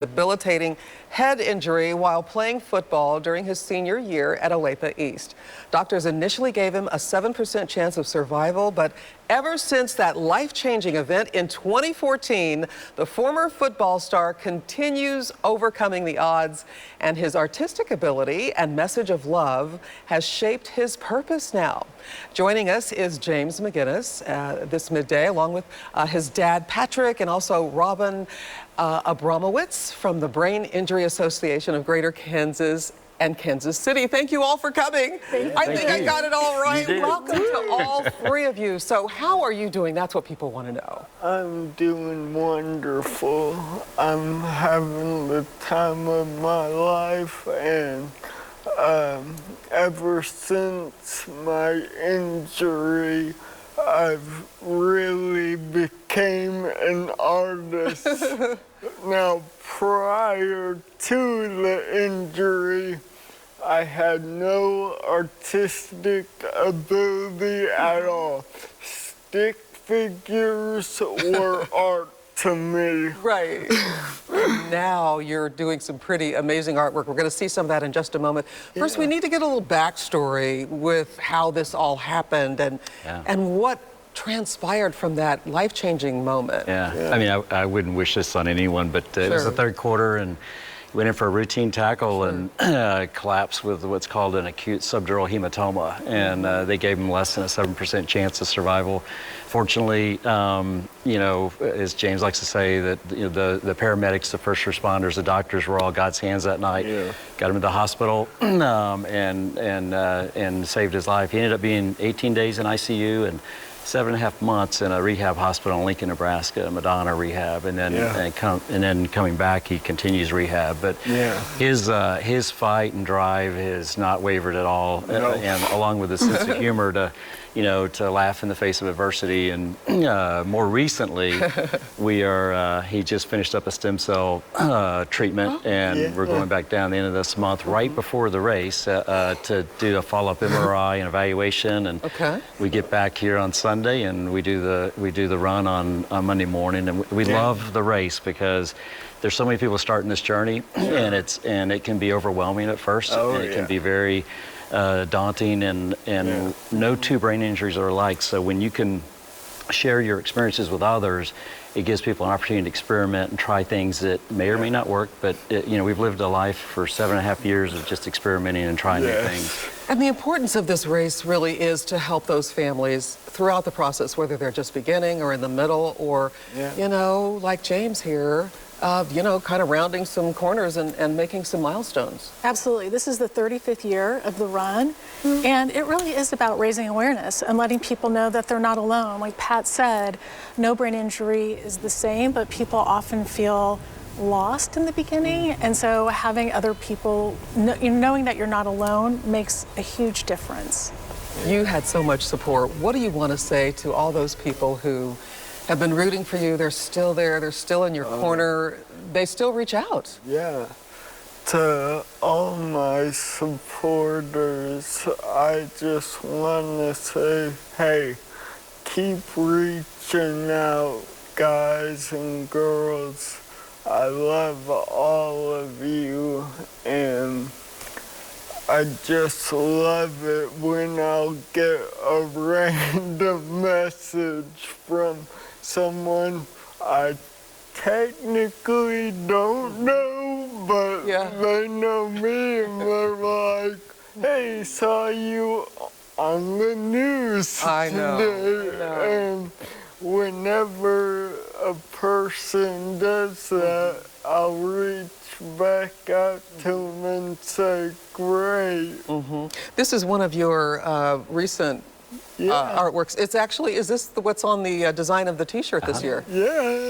Debilitating head injury while playing football during his senior year at Olathe East. Doctors initially gave him a 7% chance of survival, but ever since that life-changing event in 2014, the former football star continues overcoming the odds, and his artistic ability and message of love has shaped his purpose now. Joining us is James McGinnis this midday, along with his dad, Patrick, and also Robin Abramowitz from the Brain Injury Association of Greater Kansas and Kansas City. Thank you all for coming. I think I got it all right. Welcome to all three of you. So how are you doing? That's what people want to know. I'm doing wonderful. I'm having the time of my life, and ever since my injury, I've really became an artist. Now, prior to the injury, I had no artistic ability at all. Stick figures were art to me. Right. Now you're doing some pretty amazing artwork. We're going to see some of that in just a moment. First, we need to get a little backstory with how this all happened and what transpired from that life-changing moment. I mean, I wouldn't wish this on anyone, but it was the third quarter, and went in for a routine tackle and collapsed with what's called an acute subdural hematoma, and they gave him less than a 7% chance of survival. Fortunately, you know, as James likes to say, that the paramedics, the first responders, the doctors were all God's hands that night. Got him to the hospital and saved his life. He ended up being 18 days in ICU and 7.5 months in a rehab hospital in Lincoln, Nebraska, Madonna rehab, and then coming back, he continues rehab. But his fight and drive has not wavered at all, and along with his sense of humor to laugh in the face of adversity. And more recently, he just finished up a stem cell treatment, and we're going back down the end of this month, right before the race, to do a follow-up MRI and evaluation. And we get back here on Sunday, and we do the run on Monday morning. And we love the race because there's so many people starting this journey, and it can be overwhelming at first. It can be very daunting, and no two brain injuries are alike. So when you can share your experiences with others, it gives people an opportunity to experiment and try things that may or may not work. But we've lived a life for 7.5 years of just experimenting and trying new things. And the importance of this race really is to help those families throughout the process, whether they're just beginning or in the middle, or like James here, kind of rounding some corners and making some milestones. Absolutely. This is the 35th year of the run, and it really is about raising awareness and letting people know that they're not alone. Like Pat said, no brain injury is the same, but people often feel lost in the beginning, and so having other people, knowing that you're not alone, makes a huge difference. You had so much support. What do you want to say to all those people who have been rooting for you? They're still there. They're still in your corner. They still reach out. To all my supporters, I just want to say, hey, keep reaching out, guys and girls. I love all of you, and I just love it when I'll get a random message from someone I technically don't know, but they know me, and they're like, hey, saw you on the news today. And whenever a person does that, I'll reach back out to them and say, great. This is one of your recent artworks. It's actually, is this what's on the design of the t-shirt this year?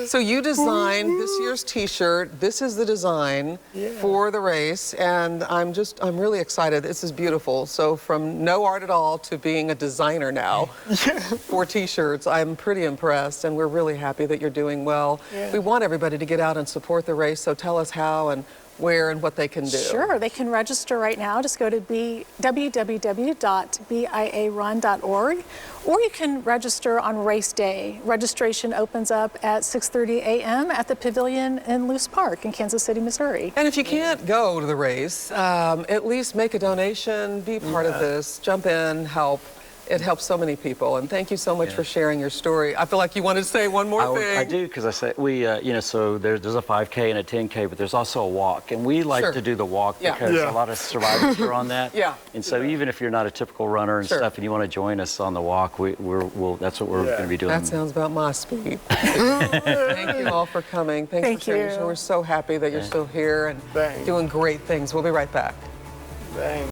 So you designed this year's t-shirt. This is the design for the race, and I'm really excited. This is beautiful. So from no art at all to being a designer now for t-shirts, I'm pretty impressed, and we're really happy that you're doing well. We want everybody to get out and support the race, so tell us how and where and what they can do. Sure, they can register right now. Just go to www.biarun.org, or you can register on race day. Registration opens up at 6:30 a.m. at the Pavilion in Luce Park in Kansas City, Missouri. And if you can't go to the race, at least make a donation, be part of this, jump in, help. It helps so many people, and thank you so much for sharing your story. I feel like you wanted to say one more thing. I do, because I say we, so there's a 5K and a 10K, but there's also a walk, and we like to do the walk because a lot of survivors are on that. And so even if you're not a typical runner and stuff, and you want to join us on the walk, that's what we're going to be doing. That sounds about my speed. Thank you all for coming. Thanks for sharing your story. We're so happy that you're still here and doing great things. We'll be right back. Thanks.